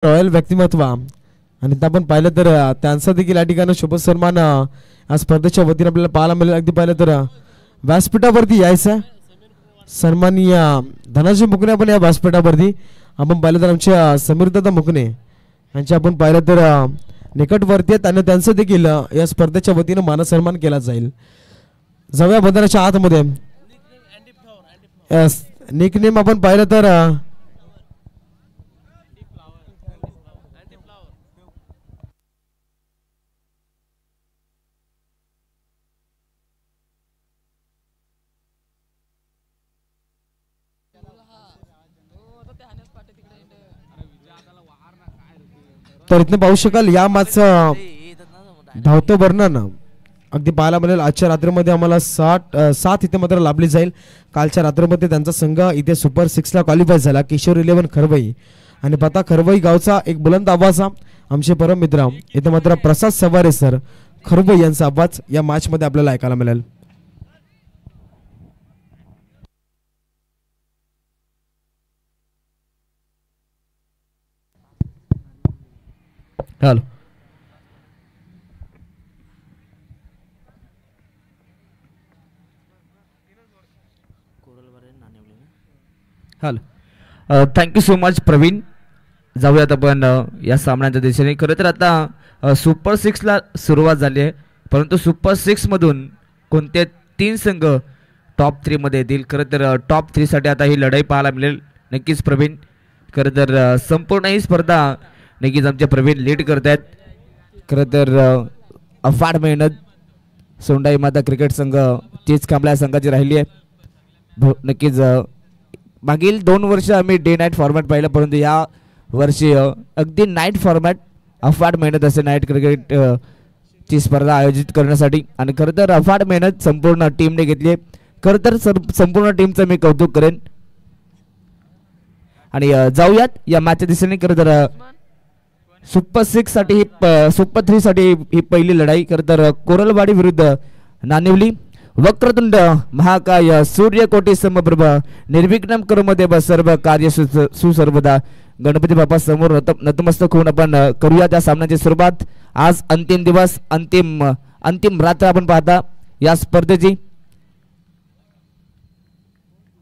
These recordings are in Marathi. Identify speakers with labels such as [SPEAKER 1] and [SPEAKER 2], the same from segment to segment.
[SPEAKER 1] रॉयल व्यक्तिमत्व आणि आपण पाहिलं तर त्यांचा देखील या ठिकाणी शुभ सन्मान या स्पर्धेच्या वतीने आपल्याला पाहायला मिळेल. अगदी पाहिलं तर व्यासपीठावरती यायचं सन्माननीय धनाजी मुकणे आपण या व्यासपीठावरती आपण पाहिलं तर आमच्या समीरदादा मुकणे यांच्या आपण पाहिलं तर निकटवर्ती आहेत आणि त्यांचं देखील या स्पर्धेच्या वतीने मान सन्मान केला जाईल. जाऊया मैदानाच्या आतमध्ये. निकनेम आपण पाहिलं तर तर इथनं पाहू शकाल या मॅचचं धावतं वर्णन अगदी पाहायला मिळेल. आजच्या रात्रीमध्ये आम्हाला 7 इथे मात्र लाभली जाईल. कालच्या रात्रीमध्ये त्यांचा संघ इथे सुपर 6ला क्वालिफाय झाला. किशोर 11 खरवई आणि पता खरवई गावचा एक बुलंद आवाज आमचे परम मित्र इथे मात्र प्रसाद सवारे सर खरवई यांचा आवाज या मॅच मध्ये आपल्याला ऐकायला मिळेल. Hello
[SPEAKER 2] hello thank you so much Praveen. जाऊयात आपण या सामन्याच्या दिशेने. खरं तर आता सुपर 6ला सुरुवात झाली आहे परंतु सुपर 6मधून कोणते 3 संघ टॉप 3मध्ये येतील. खरं तर टॉप 3साठी आता ही लढाई पाहायला मिळेल नक्कीच प्रवीण. खरं तर संपूर्ण ही स्पर्धा नक्कीच आमचे प्रवीण लीड करत आहेत. खरं तर अफाट मेहनत सोंडाई माता क्रिकेट संघ चीज कांबळा संघाची राहिली आहे. नक्कीच मागील 2 वर्ष आम्ही डे नाईट फॉर्मॅट पाहिलं परंतु या वर्षी अगदी नाईट फॉर्मॅट अफाट मेहनत असे नाईट क्रिकेट ची स्पर्धा आयोजित करण्यासाठी आणि खरं तर अफाट मेहनत संपूर्ण टीमने घेतली आहे. खरं तर संपूर्ण टीमचं मी कौतुक करेन. आणि जाऊयात या मॅचच्या दिशेने. खरं तर सुपर 6 साठी सुपर 3 साठी ही पहिली लढाई. खरं तर कोरलवाडी विरुद्ध नानिवली. वक्रतुंड महाकाय सूर्यकोटी समप्रभ निर्विघ्नं कुरु देव सर्व कार्य सुसर्वदा. गणपती बाप्पा समोर नतमस्तक होऊन आपण करूया त्या सामन्याची सुरुवात. आज अंतिम दिवस अंतिम रात्र आपण पाहता या स्पर्धेची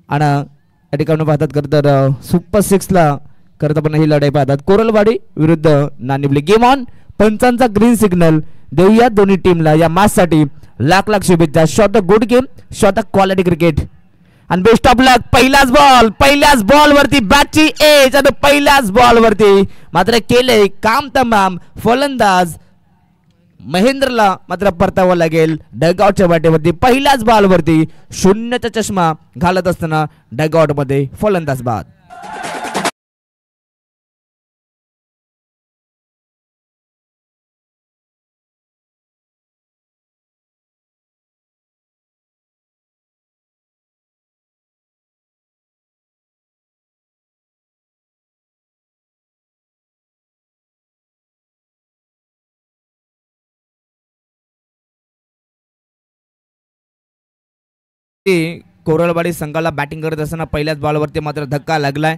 [SPEAKER 2] आणि या ठिकाणी पाहतात. खरं तर सुपर 6ला करत आपण ही लढाई पाहतात. कोरलवाडी विरुद्ध नानिवली. Game on. पंचांचा ग्रीन सिग्नल देऊया दोन्ही टीमला या मॅच साठी लाख लाख शुभेच्छा. Shot a good game, shot a quality cricket आणि बेस्ट ऑफ लक. पहिल्याच बॉल वरती बॅटची एज आणि पहिल्याच बॉल वरती मात्र केले काम तमाम. फलंदाज महेंद्रला मात्र परतावं लागेल डगआउटच्या वाटेवरती. पहिल्याच बॉल वरती 0चा चष्मा घालत असताना डगआउट मध्ये फलंदाज बाद. कोरलवाडी संघाला बॅटिंग करत असताना पहिल्याच बॉलवरती मात्र धक्का लागलाय.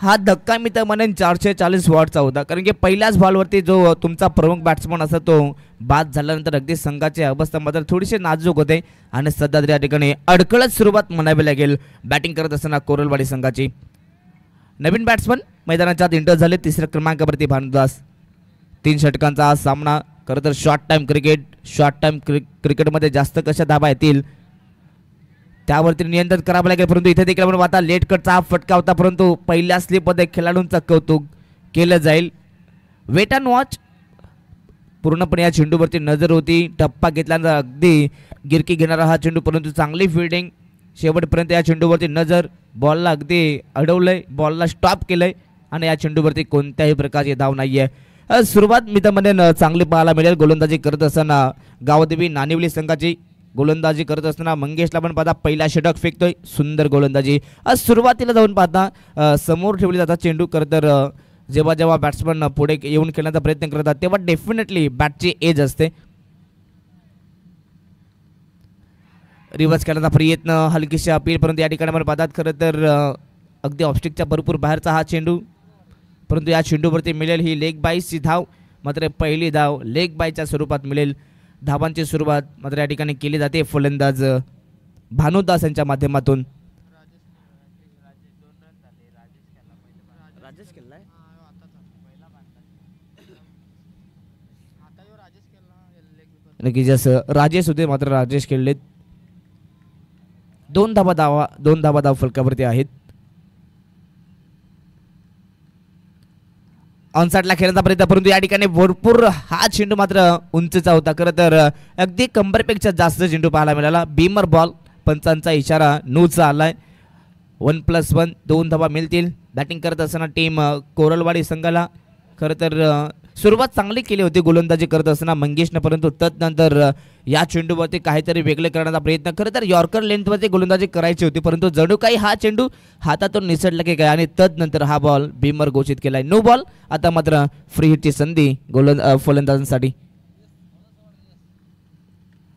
[SPEAKER 2] हा धक्का मी तर म्हणेन 440 वॉटचा होता कारण की पहिल्याच बॉलवरती जो तुमचा प्रमुख बॅट्समन असतो तो बाद झाल्यानंतर अगदी संघाची अवस्था मात्र थोडीशी नाजूक होते आणि सध्या तरी या ठिकाणी अडखळत सुरुवात म्हणावी लागेल बॅटिंग करत असताना कोरलवाडी संघाची. नवीन बॅट्समन मैदानाच्या आत एंटर झाले. 3ऱ्या क्रमांकावरती भानुदास. 3 षटकांचा हा सामना. खरं तर शॉर्ट टाइम क्रिकेटमध्ये जास्त कशा धाबा येतील त्यावरती नियंत्रण करावं लागेल. परंतु इथे देखील आपण आता लेट कटचा फटका होता परंतु पहिल्या स्लिपमध्ये खेळाडूंचं कौतुक केलं जाईल. Wait and watch. पूर्णपणे या चेंडूवरती नजर होती. टप्पा घेतल्यानंतर अगदी गिरकी घेणारा हा चेंडू परंतु चांगली फिल्डिंग. शेवटपर्यंत या चेंडूवरती नजर. बॉलला अगदी अडवलंय, बॉलला स्टॉप केलंय आणि या चेंडूवरती कोणत्याही प्रकारची धाव नाहीये. सुरुवात मी तर म्हणेन चांगली पाहायला मिळेल. गोलंदाजी करत असताना गावदेवी नानिवली संघाची गोलंदाजी करत असताना मंगेशला पण पाहता पहिला षटक फेकतोय. सुंदर गोलंदाजी. सुरुवातीला जाऊन पाहता समोर ठेवली जातात चेंडू. खरं तर जेव्हा बॅट्समन पुढे येऊन खेळण्याचा प्रयत्न करतात तेव्हा डेफिनेटली बॅटची एज असते. रिव्हर्स खेळण्याचा प्रयत्न, हलकीशी अपील परंतु या ठिकाणी आपण पाहतात खरं तर अगदी ऑफस्टिकच्या भरपूर बाहेरचा हा चेंडू परंतु या चेंडूवरती मिळेल ही लेग बाईची धाव. मात्र पहिली धाव लेग बायच्या स्वरूपात मिळेल. धावांची सुरुवात मात्र या ठिकाणी केली जाते फलंदाज भानुदास यांच्या माध्यमातून. नक्की जसं राजेश होते मात्र राजेश खेळलेत. 2 धावा धाव फलकावरती आहेत. ऑनसाइडला खेळण्याचा प्रयत्न परंतु या ठिकाणी भरपूर हा चेंडू मात्र उंचचा होता. खरं तर अगदी कंबरपेक्षा जास्त चेंडू पाहायला मिळाला. बीमर बॉल पंचांचा इशारा नूचा आलाय. 1+1 2 धावा मिळतील. बॅटिंग करत असताना टीम कोरलवाडी संघाला खरं तर सुरुवात चांगली केली होती गोलंदाजी करत असताना मंगेशनं, परंतु तदनंतर या चेंडूवरती काहीतरी वेगळे करण्याचा प्रयत्न. खरं तर यॉर्कर लेंथवरती गोलंदाजी करायची होती परंतु जणू काही हा चेंडू हातातून निसटला की काय आणि तदनंतर हा बॉल बीमर घोषित केलाय. No ball. आता मात्र फ्री हिटची संधी फलंदाजांसाठी.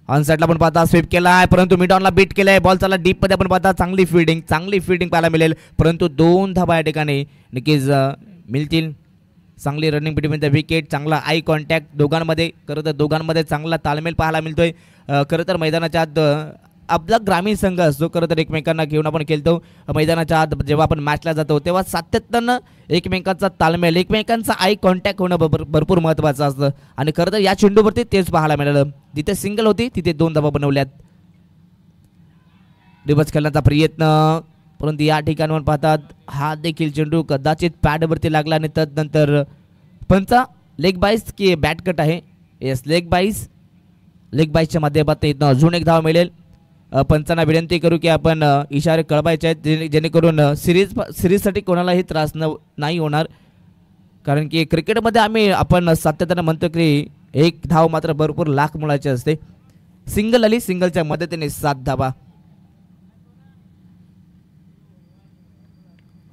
[SPEAKER 2] ऑनसाइडला पण पाहता स्वीप केलाय परंतु मिडॉनला बीट केलाय. बॉल चालला डीप मध्ये आपण पाहता चांगली फिल्डिंग पाहायला मिळेल परंतु 2 धावा या ठिकाणी नक्कीच मिळतील. चांगली रनिंग बिटवीन द विकेट, चांगला आय कॉन्टॅक्ट दोघांमध्ये. खरं तर दोघांमध्ये चांगला ताळमेळ पाहायला मिळतोय. खरं तर मैदानाच्या आत आपला ग्रामीण संघ असतो खरं तर एकमेकांना घेऊन आपण खेळतो. मैदानाच्या आत जेव्हा आपण मॅचला जातो तेव्हा सातत्यानं एकमेकांचा ताळमेळ, एकमेकांचा आय कॉन्टॅक्ट होणं भरपूर महत्त्वाचं असतं आणि खरं तर या चेंडूवरती तेच पाहायला मिळालं. जिथे सिंगल होती तिथे 2 धावा बनवल्यात. रिवर्स खेळण्याचा प्रयत्न परंतु या ठिकाणावर पाहतात हा देखील चेंडू कदाचित पॅडवरती लागला आणि तदनंतर पंचा लेग बाईस की बॅट कट आहे. येस लेग बाईसच्या माध्यमातून इथं अजून एक धाव मिळेल. पंचांना विनंती करू की आपण इशारे कळवायचे आहेत जेणेकरून सिरीजसाठी कोणालाही त्रास नाही होणार. कारण की क्रिकेटमध्ये आपण सातत्यानं म्हणतो की एक धाव मात्र भरपूर लाख मुळाची असते. सिंगल आली, सिंगलच्या मदतीने 7 धावा.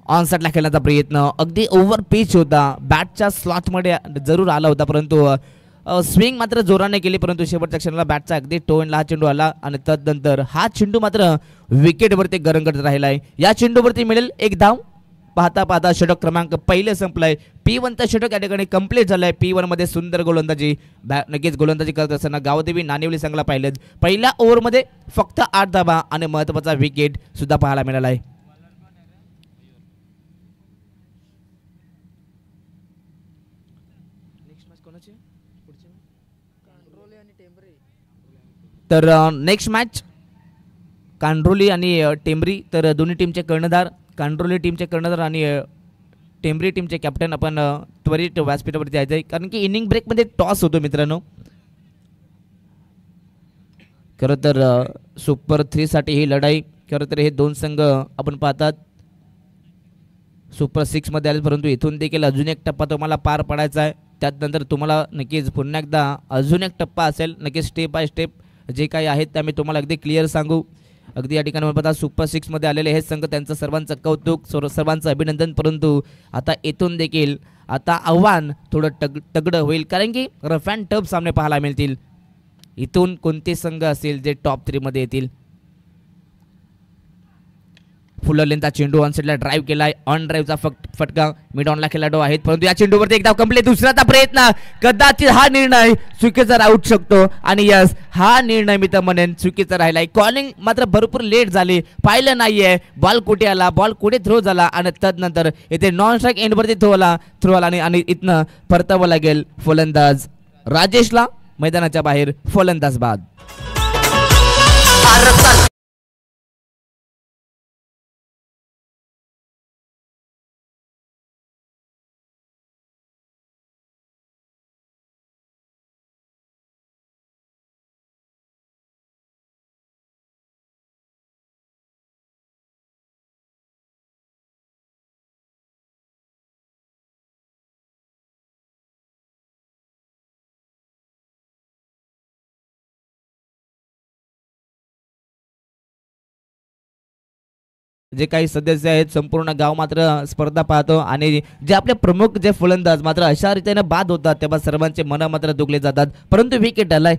[SPEAKER 2] ऑनसाइडला खेळण्याचा प्रयत्न अगदी ओव्हर पिच होता. बॅटच्या स्लॉटमध्ये जरूर आला होता परंतु स्विंग मात्र जोराने केली परंतु शेवटच्या क्षणाला बॅटचा अगदी टोनला हा चेंडू आला आणि तदनंतर हा चेंडू मात्र विकेटवरती गरंगत राहिलाय. या चेंडूवरती मिळेल 1 धाव. पाहता षटक क्रमांक पहिले संपलाय. P1चं षटक या ठिकाणी कंप्लीट झालंय. P1 मध्ये सुंदर गोलंदाजी नक्कीच गोलंदाजी करत असताना गावदेवी नाणेवली संघाला पाहिलेत. पहिल्या ओव्हरमध्ये फक्त 8 धावा आणि महत्त्वाचा विकेट सुद्धा पाहायला मिळाला आहे. तर नेक्स्ट मॅच कांड्रोली आणि टेंबरी. तर दोन्ही टीमचे कर्णधार, कांड्रोली टीमचे कर्णधार आणि टेंबरी टीमचे कॅप्टन आपण त्वरित व्यासपीठावरती यायचं आहे कारण की इनिंग ब्रेकमध्ये टॉस होतो मित्रांनो. खरं तर सुपर 3 साठी ही लढाई. खरं तर हे 2 संघ आपण पाहतात सुपर 6 मध्ये आले परंतु इथून देखील अजून एक टप्पा तुम्हाला पार पडायचा आहे. त्यानंतर तुम्हाला नक्कीच पुन्हा एकदा अजून एक टप्पा असेल. नक्कीच स्टेप बाय स्टेप जे काही आहेत ते आम्ही तुम्हाला अगदी क्लिअर सांगू. अगदी या ठिकाणी पाहता सुपर 6 मध्ये आलेले हे संघ, त्यांचं सर्वांचं कौतुक, सर्वांचं अभिनंदन. परंतु आता इथून देखील आता आव्हान थोडं तगडं होईल कारण की रफ अँड टफ सामने पाहायला मिळतील. इथून कोणते संघ असेल जे टॉप 3 मध्ये येतील. फुल लेंथचा चेंडू ऑनसाइडला ड्राईव्ह केलाय. ऑन ड्राईव्हचा फटका मिडॉनला खेळाडू आहेत परंतु या चेंडूवरती एकदा कंप्लीट. दुसऱ्याचा प्रयत्न कदाचित हा निर्णय चुकीचा राहू शकतो आणि यस हा निर्णय मी तर म्हणेन चुकीचा राहिलाय. कॉलिंग मात्र भरपूर लेट झाली, पाहिलं नाहीये बॉल कुठे आला, बॉल कुठे थ्रो झाला आणि तदनंतर इथे नॉन स्ट्राईक एंडवरती थ्रो आला आणि इथनं परतावं लागेल फलंदाज राजेशला. मैदानाच्या बाहेर फलंदाज बाद. जे काही सदस्य आहेत संपूर्ण गाव मात्र स्पर्धा पाहतो आणि जे आपले प्रमुख जे फलंदाज मात्र अशा रीतीने बाद होतात तेव्हा सर्वांचे मन मात्र दुखले जातात. परंतु विकेट आलाय.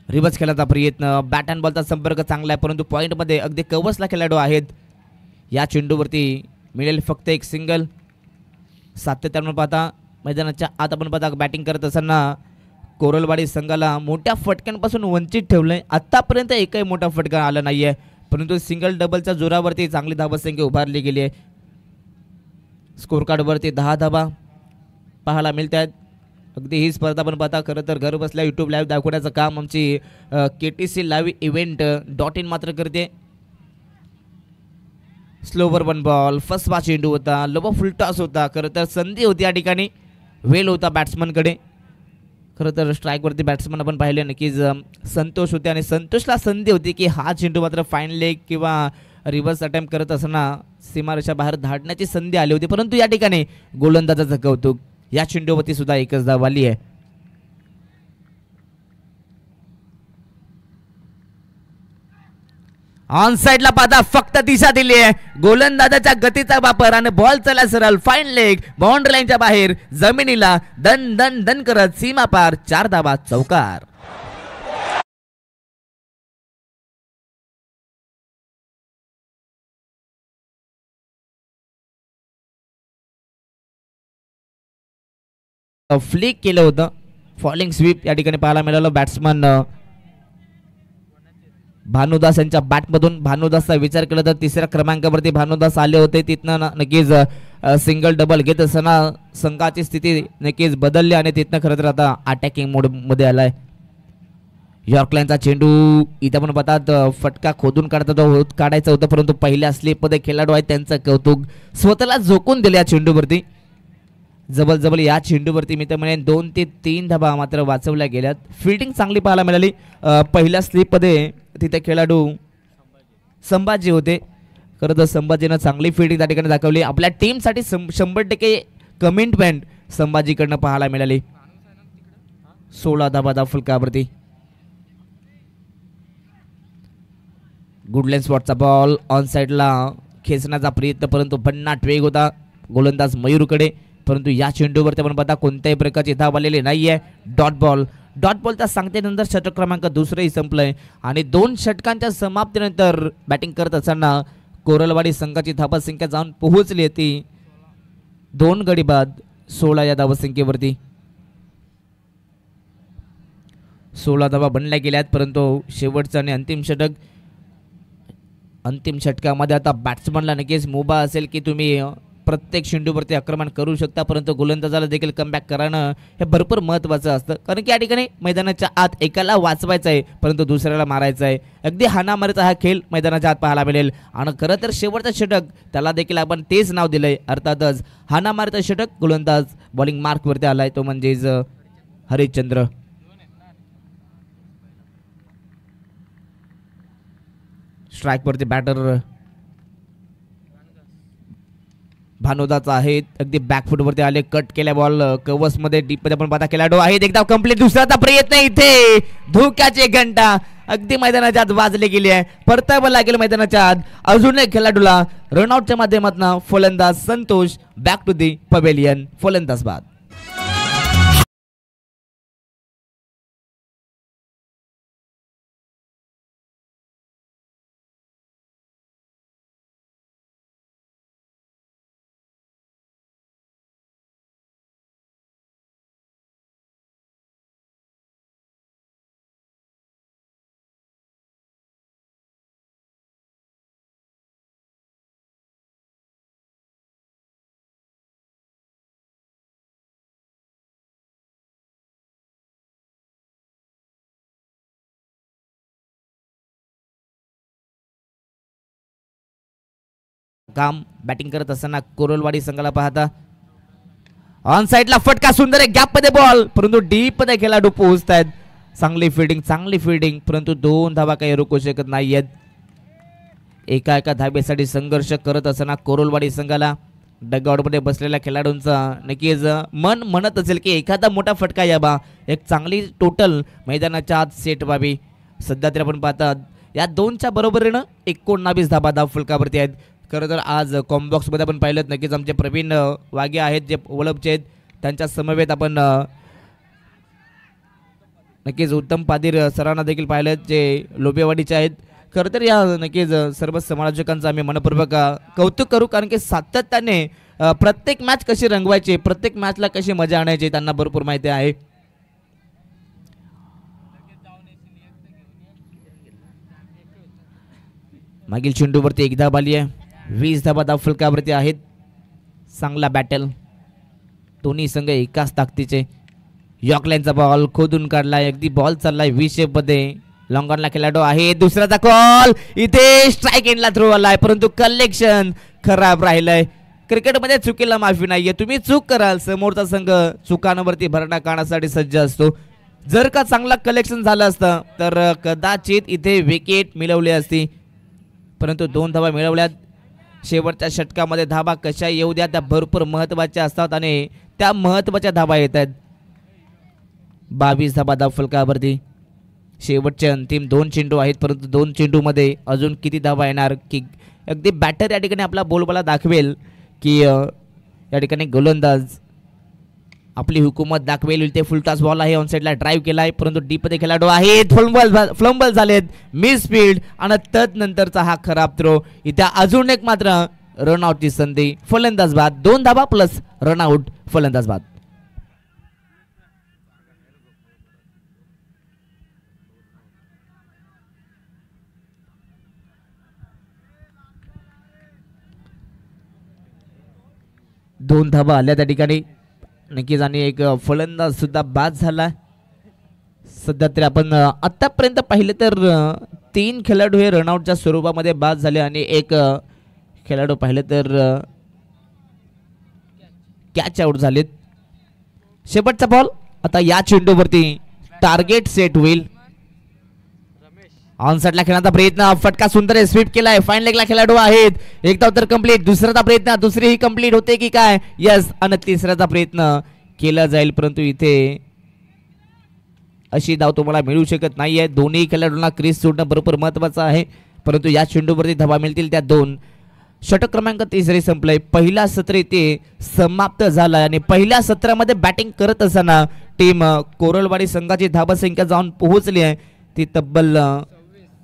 [SPEAKER 2] रिवर्स खेळण्याचा प्रयत्न, बॅट अँड बॉलचा संपर्क चांगला आहे परंतु पॉईंटमध्ये अगदी कवचला खेळाडू आहेत. या चेंडूवरती मिळेल फक्त एक सिंगल. सातत्याने आपण पाहता मैदानाच्या आत आपण पाहता बॅटिंग करत असताना कोरलवाडी संघाला मोठ्या फटक्यांपासून वंचित ठेवलंय. आतापर्यंत एकही मोठा फटका आला नाहीये, परंतु सिंगल डबलच्या जोरावरती चांगली धावसंख्या उभारली गेली आहे. स्कोर कार्डवरती 10 धावा पाहायला मिळत आहेत. अगदी ही स्पर्धा आपण पाहता खरं तर घर बसल्या यूट्यूब लाईव्ह दाखवण्याचं काम आमची KTC live-event.in मात्र करते. स्लोवर 1 बॉल, फर्स्ट बॉल चेंडू होता, लोबा फुल टॉस होता. खरं तर संधी होती या ठिकाणी, वेल होता बॅट्समनकडे. खरं तर स्ट्राईकवरती बॅट्समन आपण पाहिले नक्कीच संतोष होते आणि संतोषला संधी होती की हा चेंडू मात्र फाईन लेग किंवा रिव्हर्स अटेम्प्ट करत असताना सीमारेषा बाहेर धाडण्याची संधी आली होती, परंतु या ठिकाणी गोलंदाजाचं कौतुक. या चेंडूवरती सुद्धा एकच धाव आली आहे. ऑन साइडला पाहता फक्त दिशा दिली आहे. गोलंदाजाच्या गतीचा वापर आणि बॉल चला सरळ फाईन लेग बाउंड्री लाईनच्या बाहेर जमिनीला दन दन दन करत सीमा पार 4 धावा चौकार. फ्लिक केलं होतं, फॉलिंग स्वीप या ठिकाणी पाहायला मिळालं. बॅट्समन भानुदास यांच्या बॅटमधून. भानुदासचा विचार केला तर तिसऱ्या क्रमांकावरती भानुदास आले होते, तिथनं नक्कीच सिंगल डबल घेत असताना संघाची स्थिती नक्कीच बदलली आणि तिथनं खरं तर आता अटॅकिंग मोडमध्ये आलाय. यॉर्कलाईनचा चेंडू इथं पण पाहतात फटका खोदून काढायचा होता, परंतु पहिल्या स्लिपमध्ये खेळाडू आहेत त्यांचं कौतुक. स्वतःला झोकून दिले या चेंडूवरती. जबल या चेंडूवरती मी तर म्हणेन 2 ते 3 धावा मात्र वाचवल्या गेल्यात. फिल्डिंग चांगली पाहायला मिळाली. पहिल्या स्लिपमध्ये तिथे खेळाडू संभाजी होते. खरं तर संभाजीनं चांगली फिल्डिंग त्या ठिकाणी दाखवली. आपल्या टीमसाठी 100% कमिटमेंट संभाजीकडनं पाहायला मिळाली. 16 धावा फलकावरती. गुडलँड स्पॉटचा बॉल ऑन साइडला खेचण्याचा प्रयत्न, परंतु भन्नाट वेग होता गोलंदाज मयूरकडे. परंतु या चेंडूवरती आपण पाहता कोणत्याही प्रकारची धाव आलेली नाहीये. डॉट बॉलच्या सांगतेनंतर षटक क्रमांक दुसरंही संपलंय आणि 2 षटकांच्या समाप्तीनंतर बॅटिंग करत असताना कोरलवाडी संघाची धावसंख्या जाऊन पोहोचली होती 2 गडी बाद 16 या धावसंख्येवरती. 16 धावा बनल्या गेल्यात, परंतु शेवटचं आणि अंतिम षटकामध्ये आता बॅट्समनला नक्कीच मुभा असेल की तुम्ही प्रत्येक चेंडूवरती आक्रमण करू शकता, परंतु गोलंदाजाला देखील कमबॅक करणं हे भरपूर महत्त्वाचं असतं. कारण की या ठिकाणी मैदानाच्या आत एकाला वाचवायचं आहे, परंतु दुसऱ्याला मारायचं आहे. अगदी हाणामारीचा हा खेळ मैदानाच्या आत पाहायला मिळेल. आणि खरं तर शेवटचं षटक त्याला देखील आपण तेच नाव दिलंय. अर्थातच हाणामारीचं षटक गोलंदाज बॉलिंग मार्कवरती आलाय, तो म्हणजेच हरिश्चंद्र. स्ट्राईकवरती बॅटर भानुदाचा आहे. अगदी बॅकफुटवरती आले, कट केल्या बॉल कव्हर्समध्ये डीपमध्ये आपण पाहता खेळाडू आहेत. एकदा कंप्लीट, दुसऱ्याचा प्रयत्न इथे धोक्याची घंटा अगदी मैदानाच्या आत वाजली गेली आहे. परतावा लागेल मैदानाच्या आत. अजून एक खेळाडूला रनआउटच्या माध्यमातून फलंदाज Santosh back to the pavilion. फलंदाज बाद. काम बॅटिंग करत असताना कोरलवाडी संघाला पाहता ऑन साइडला फटका, सुंदर आहे गॅप मध्ये बॉल, परंतु डीप मध्ये खेळाडू पोहोचतायत. चांगली फिल्डिंग, परंतु 2 धावा काही रोखू शकत नाहीयेत. एका धाबेसाठी संघर्ष करत असताना कोरलवाडी संघाला डगआउटमध्ये बसलेल्या खेळाडूंचा नक्कीच मन म्हणत असेल की एखादा मोठा फटका यावा, एक चांगली टोटल मैदानाच्या आत सेट व्हावी. सध्या तरी आपण पाहतात या 2च्या बरोबरीनं 19 धावा फलकावरती आहेत. खरं तर आज कॉम्बॉक्समध्ये आपण पाहिलं नक्कीच आमचे प्रवीण वाघे आहेत जे ओळखचे आहेत, त्यांच्या समवेत आपण नक्कीच उत्तम पादीर सरांना देखील पाहिलं जे लोबेवाडीचे आहेत. खरं तर या नक्कीच सर्व समालोचकांचं आम्ही मनपूर्वक कौतुक करू, कारण की सातत्याने प्रत्येक मॅच कशी रंगवायची, प्रत्येक मॅचला कशी मजा आणायची त्यांना भरपूर माहिती आहे. मागील चेंडूवरती एक धाब आली आहे. 20 धाबा धाव फलकावरती आहेत. चांगला बॅटल, दोन्ही संघ एकाच ताकदीचे. यॉर्कलाईनचा बॉल खोदून काढलाय, अगदी बॉल चाललाय व्ही शेप मध्ये. लॉंगॉनला खेळाडू आहे. दुसऱ्याचा कॉल, इथे स्ट्राईक एंडला थ्रो आलाय, परंतु कलेक्शन खराब राहिलंय. क्रिकेटमध्ये चुकीला माफी नाहीये. तुम्ही चूक कराल, समोरचा संघ चुकांवरती भरणा काढण्यासाठी सज्ज असतो. जर का चांगला कलेक्शन झालं असतं तर कदाचित इथे विकेट मिळवली असती, परंतु 2 धावा मिळवल्यात. शेवटच्या षटकामध्ये धाबा कशा येऊ द्या, त्या भरपूर महत्त्वाच्या असतात आणि त्या महत्त्वाच्या धाबा येत आहेत. 22 धाबा धाव फलकावरती. शेवटचे अंतिम 2 चेंडू आहेत, परंतु 2 चेंडूमध्ये अजून किती धाबा येणार की अगदी बॅटर या ठिकाणी आपला बोलबाला दाखवेल की या ठिकाणी गोलंदाज आपली हुकूमत दाखवेल. इथे फुलटॉस बॉल आहे, ऑन साईडला ड्राईव्ह केलाय, परंतु डीपमध्ये खेळाडू आहेत. फ्लंबल झालेत, मिस स्पीड आणि तदनंतरचा हा खराब थ्रो. इथे अजून एक मात्र रनआउटची संधी. फलंदाज बाद, 2 धाबा प्लस रनआउट, फलंदाज बाद. दोन धाबा आल्या त्या ठिकाणी नक्कीच, आणि एक फलंदाज सुद्धा बाद झाला. सध्या तरी आपण आतापर्यंत पाहिलं तर 3 खेळाडू हे रनआउटच्या स्वरूपामध्ये बाद झाले आणि एक खेळाडू पाहिलं तर कॅच आउट झालेत. शेवटचा बॉल आता या चेंडूवरती टार्गेट सेट होईल. ऑनसाइडला खेळण्याचा प्रयत्न, फटका सुंदर स्वीप केलाय. फाईन लेगला खेळाडू आहेत. एक धाव तर कंप्लीट. दुसऱ्याचा प्रयत्न, दुसरीही कंप्लीट होते की काय? यस. आणि तिसऱ्याचा प्रयत्न केला जाईल, परंतु इथे अशी धाव तुम्हाला मिळू शकत नाहीये. दोन्ही खेळाडूंना क्रीज सोडणं बरोबर महत्वाचं आहे, परंतु या चेंडूवरती धावा मिळतील त्या 2. षटक क्रमांक 3 संपलंय. पहिला सत्र इथे समाप्त झालाय आणि पहिल्या सत्रामध्ये बॅटिंग करत असताना टीम कोरलवाडी संघाची धावसंख्या जाऊन पोहोचली आहे ती तब्बल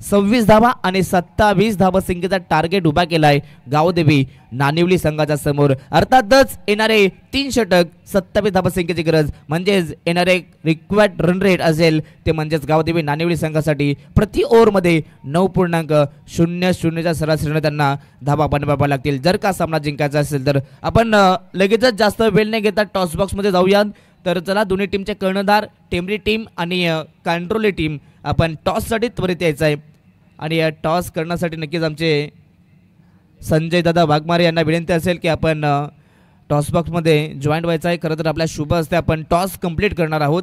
[SPEAKER 2] 26 धावा आणि 27 धावसंख्येचा टार्गेट उभा केलाय गावदेवी नानिवली संघाच्या समोर. अर्थातच येणारे 3 षटक 27 धावसंख्येची गरज, म्हणजेच येणारे रिक्वायर्ड रन रेट असेल ते म्हणजेच गावदेवी नानिवली संघासाठी प्रति ओव्हरमध्ये 9.00च्या सरासरीने त्यांना धावा बनवाव्या लागतील जर का सामना जिंकायचा असेल तर. आपण लगेचच जास्त वेळ न घेता टॉस बॉक्समध्ये जाऊयात. तर चला, दोन्ही टीमचे कर्णधार टेमरी टीम आणि कांट्रोली टीम आपण टॉससाठी त्वरित यायचं आहे आणि टॉस करण्यासाठी नक्कीच आमचे संजय दादा वाघमारे यांना विनंती असेल की आपण टॉस बॉक्समध्ये जॉईंट व्हायचं आहे. खरं तर आपल्या शुभ हस्ते आपण टॉस कंप्लीट करणार आहोत.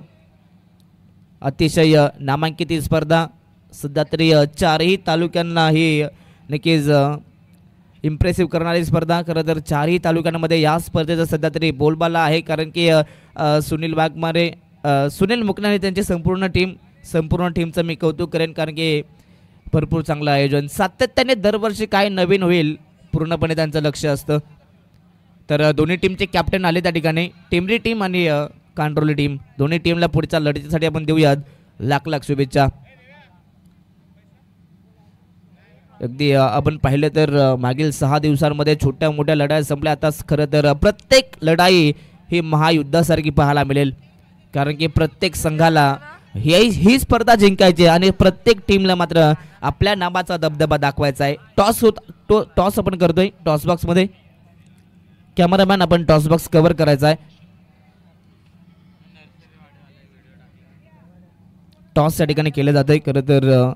[SPEAKER 2] अतिशय नामांकित ही स्पर्धा, सध्या तरी 4ही तालुक्यांना ही नक्कीच इम्प्रेसिव्ह करणारी स्पर्धा. खरं तर 4ही तालुक्यांमध्ये या स्पर्धेचा सध्या तरी बोलबाला आहे, कारण की सुनील वाघमारे, सुनील मुकनाने त्यांची संपूर्ण टीमचं मी कौतुक करेन, कारण की भरपूर चांगलं आयोजन. सातत्याने दरवर्षी काय नवीन होईल पूर्णपणे त्यांचं लक्ष असतं. तर दोन्ही टीमचे कॅप्टन आले त्या ठिकाणी, टेमरी टीम आणि कांट्रोली टीम. दोन्ही टीमला पुढच्या लढतीसाठी आपण देऊयात लाख शुभेच्छा. अगदी आपण पाहिलं तर मागील 6 दिवसांमध्ये छोट्या मोठ्या लढाई संपल्या. आता खरं तर प्रत्येक लढाई ही महायुद्धासारखी पाहायला मिळेल, कारण की प्रत्येक संघाला ही स्पर्धा जिंकायची आणि प्रत्येक टीमला मात्र आपल्या नावाचा दबदबा दाखवायचा आहे. टॉस आपण करतोय टॉस बॉक्समध्ये. कॅमेरामॅन आपण टॉस बॉक्स कव्हर करायचा आहे. टॉस या ठिकाणी केलं जात आहे खरं तर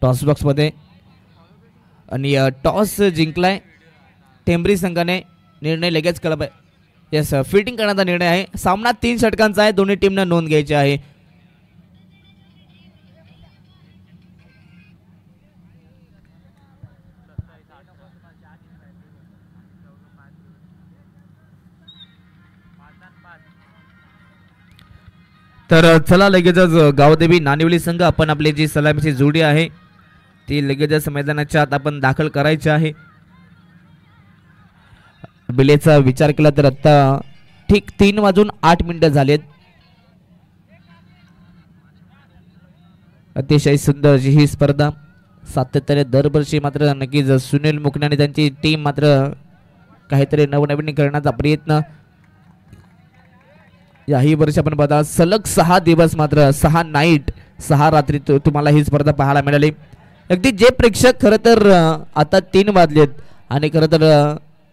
[SPEAKER 2] टॉस बॉक्समध्ये, आणि टॉस जिंकलाय टेंबरी संघाने. निर्णय लगेच कळप आहे. यस, फिल्डिंग करण्याचा निर्णय आहे. सामना 3 षटकांचा आहे, दोन्ही टीमना नोंद घ्यायची आहे. तर चला, लगेचच गावदेवी नानिवली संघ आपण आपली जी सलामीची जोडी आहे ती लगेचच मैदानाच्या आत आपण दाखल करायची आहे. बिलेचा विचार केला तर आता ठीक 3:08 झालेत. अतिशय सुंदर ही स्पर्धा सातत्याने दरवर्षी मात्र नक्कीच सुनील मुकणे आणि त्यांची टीम मात्र काहीतरी नवनवीन करण्याचा प्रयत्न याही वर्षी आपण बघा सलग 6 दिवस मात्र 6 नाईट 6 रात्री तुम्हाला ही स्पर्धा पाहायला मिळाली. अगदी जे प्रेक्षक खरं तर आता 3 वाजलेत आणि खरं तर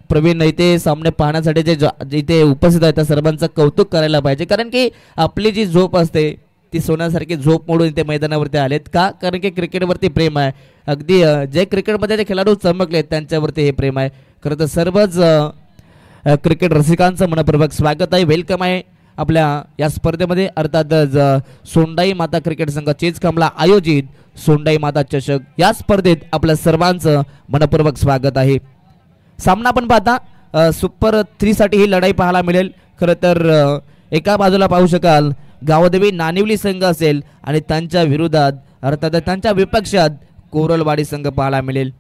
[SPEAKER 2] प्रवीण इथे सामने पाहण्यासाठी जे इथे उपस्थित आहेत त्या सर्वांचं कौतुक करायला पाहिजे, कारण की आपली जी झोप असते ती सोन्यासारखी झोप मोडून इथे मैदानावरती आलेत. का? कारण की क्रिकेटवरती प्रेम आहे. अगदी जे क्रिकेटमध्ये जे खेळाडू चमकलेत त्यांच्यावरती हे प्रेम आहे. खरं तर सर्वच क्रिकेट रसिकांचं मनपूर्वक स्वागत आहे, वेलकम आहे आपल्या या स्पर्धेमध्ये. अर्थातच सोंडाई माता क्रिकेट संघ चेजकामला आयोजित सोंडाई माता चषक या स्पर्धेत आपल्या सर्वांचं मनपूर्वक स्वागत आहे. सामना आपण पाहता सुपर 3 साठी ही लढाई पाहायला मिळेल. खरं तर एका बाजूला पाहू शकाल गावदेवी नानिवली संघ असेल आणि त्यांच्या विरोधात अर्थात त्यांच्या विपक्षात कोरलवाडी संघ पाहायला मिळेल.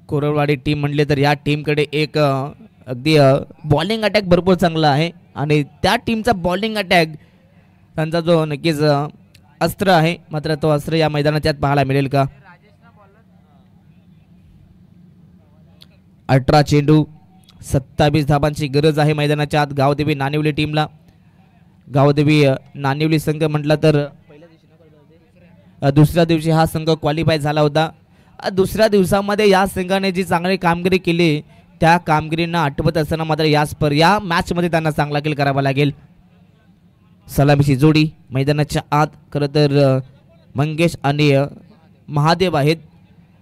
[SPEAKER 2] कोरलवाडी टीम म्हणले तर या टीमकडे एक अगदी बॉलिंग अटॅक भरपूर चांगला आहे आणि त्या टीमचा बॉलिंग अटॅक त्यांचा जो नक्कीच अस्त्र आहे, मात्र तो अस्त्र या मैदानात त्यात पाहायला मिळेल का? 18 चेंडू 27 धाबांची गरज आहे मैदानाच्या आत गावदेवी नानिवली टीमला. गावदेवी नानिवली संघ म्हटला तर दुसऱ्या दिवशी हा संघ क्वालिफाय झाला होता. दुसऱ्या दिवसामध्ये या संघाने जी चांगली कामगिरी केली त्या कामगिरींना आठवत असताना मात्र या मॅच मध्ये त्यांना चांगला खेळ करावा लागेल. सलामीची जोडी मैदानाच्या आत खरं तर मंगेश आणि महादेव आहेत.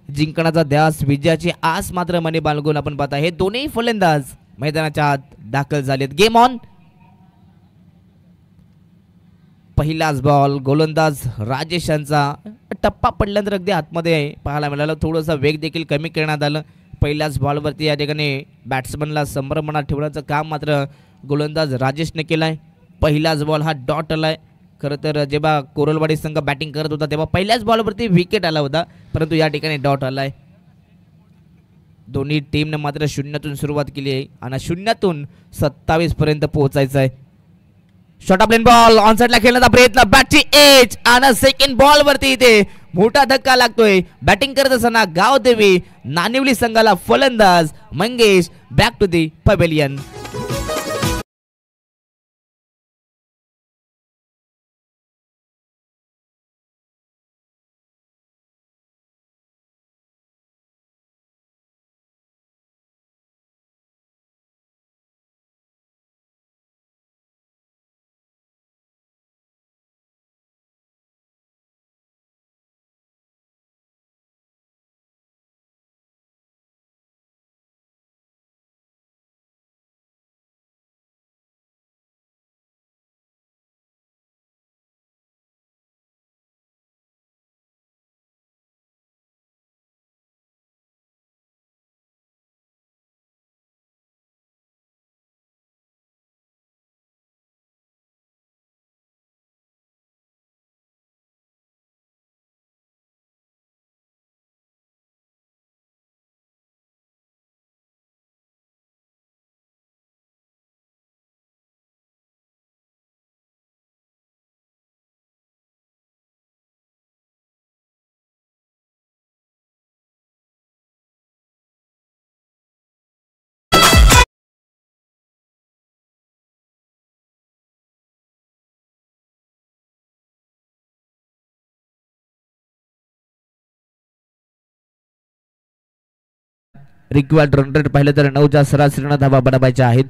[SPEAKER 2] जिंकण्याचा ध्यास विजयाची आस मात्र मनी बाळगून आपण पाहता हे दोन्ही फलंदाज मैदानाच्या आत दाखल झालेत. Game on. पहिलाच बॉल गोलंदाज राजेश यांचा टप्पा पडल्यानंतर अगदी आतमध्ये पाहायला मिळालं. थोडंसं वेग देखील कमी करण्यात आलं. पहिल्याच बॉलवरती या ठिकाणी बॅट्समनला संभ्रमणात ठेवण्याचं काम मात्र गोलंदाज राजेशने केलंय. पहिलाच बॉल हा डॉट आलाय. खरं तर जेव्हा कोरलवाडी संघ बॅटिंग करत होता तेव्हा पहिल्याच बॉलवरती विकेट आला होता, परंतु या ठिकाणी डॉट आलाय. दोन्ही टीमने मात्र 0तून सुरुवात केली आहे आणि 0तून 27 पर्यंत पोहोचायचं आहे. Short of lane ball on साइडला खेळण्याचा प्रयत्न, बॅटची एज आणि सेकंड बॉल वरती इथे मोठा धक्का लागतोय. बॅटिंग करत असताना गावदेवी नानिवली संघाला फलंदाज Mangesh back to the pavilion. Required run rate पाहिलं तर 9च्या सरासरीनं धावा बनवायच्या आहेत.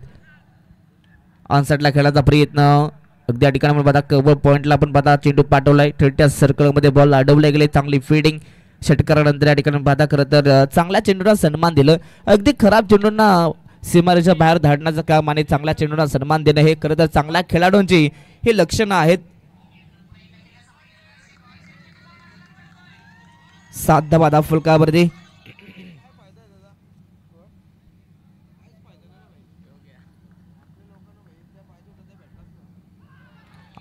[SPEAKER 2] ऑनसाइडला खेळायचा प्रयत्न अगदी या ठिकाणी आपण पाहता कव्हर पॉइंटला आपण पाहता चेंडू पाठवलाय. थेटच्या सर्कलमध्ये बॉल अडवले गेले. चांगली फिल्डिंग षटकारानंतर या ठिकाणी पाहता खरं तर चांगल्या चेंडूला सन्मान दिलं. अगदी खराब चेंडूंना सीमारेषा बाहेर धाडण्याचं काम आणि चांगल्या चेंडूंना सन्मान देणं हे खरं तर चांगल्या खेळाडूंची ही लक्षणं आहेत. 7 धावा फुलकावरती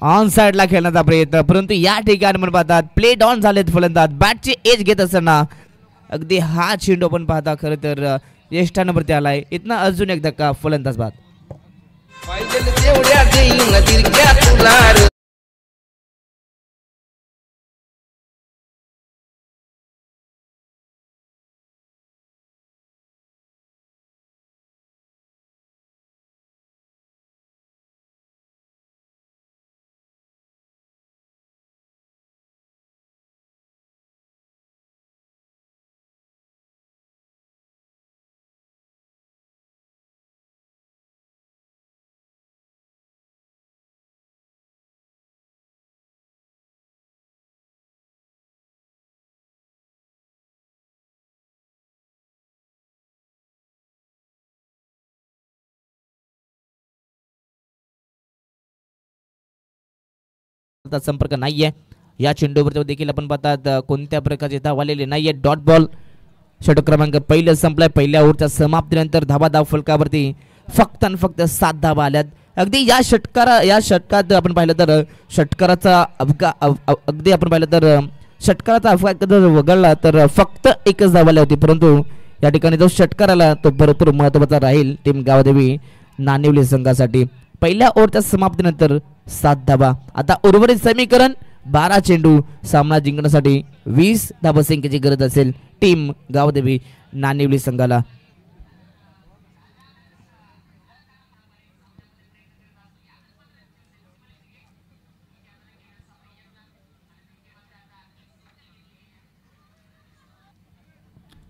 [SPEAKER 2] ऑन साइडला खेळण्याचा प्रयत्न, परंतु या ठिकाणी आपण पाहतात प्ले डाऊन झालेत फलंदाज. बॅटची एज घेत असताना अगदी हा चेंडू आपण पाहता खरं तर यष्टांवरती आलाय. इथनं अजून एक धक्का फलंदाज बाद. संपर्क नाहीये. या चेंडूवरती देखील आपण पाहतात कोणत्या प्रकारचे धाव आलेले नाहीये. Dot ball. षटक क्रमांक पहिलं संपलाय. पहिल्या ओव्हरच्या समाप्तीनंतर धाव फलकावरती फक्त आणि फक्त 7 धावा आल्यात. अगदी या षटकात आपण पाहिलं तर षटकाराचा अगदी आपण पाहिलं तर षटकाराचा अपघात जर वगळला तर फक्त एकच धाव आली होती, परंतु या ठिकाणी जो षटकार आला तो भरपूर महत्त्वाचा राहील टीम गावदेवी नानिवली संघासाठी. पहिल्या ओव्हरच्या समाप्तीनंतर 7 धावा. आता उर्वरित समीकरण 12 चेंडू. सामना जिंकण्यासाठी 20 धावसंख्येची गरज असेल टीम गावदेवी नानिवली संघाला.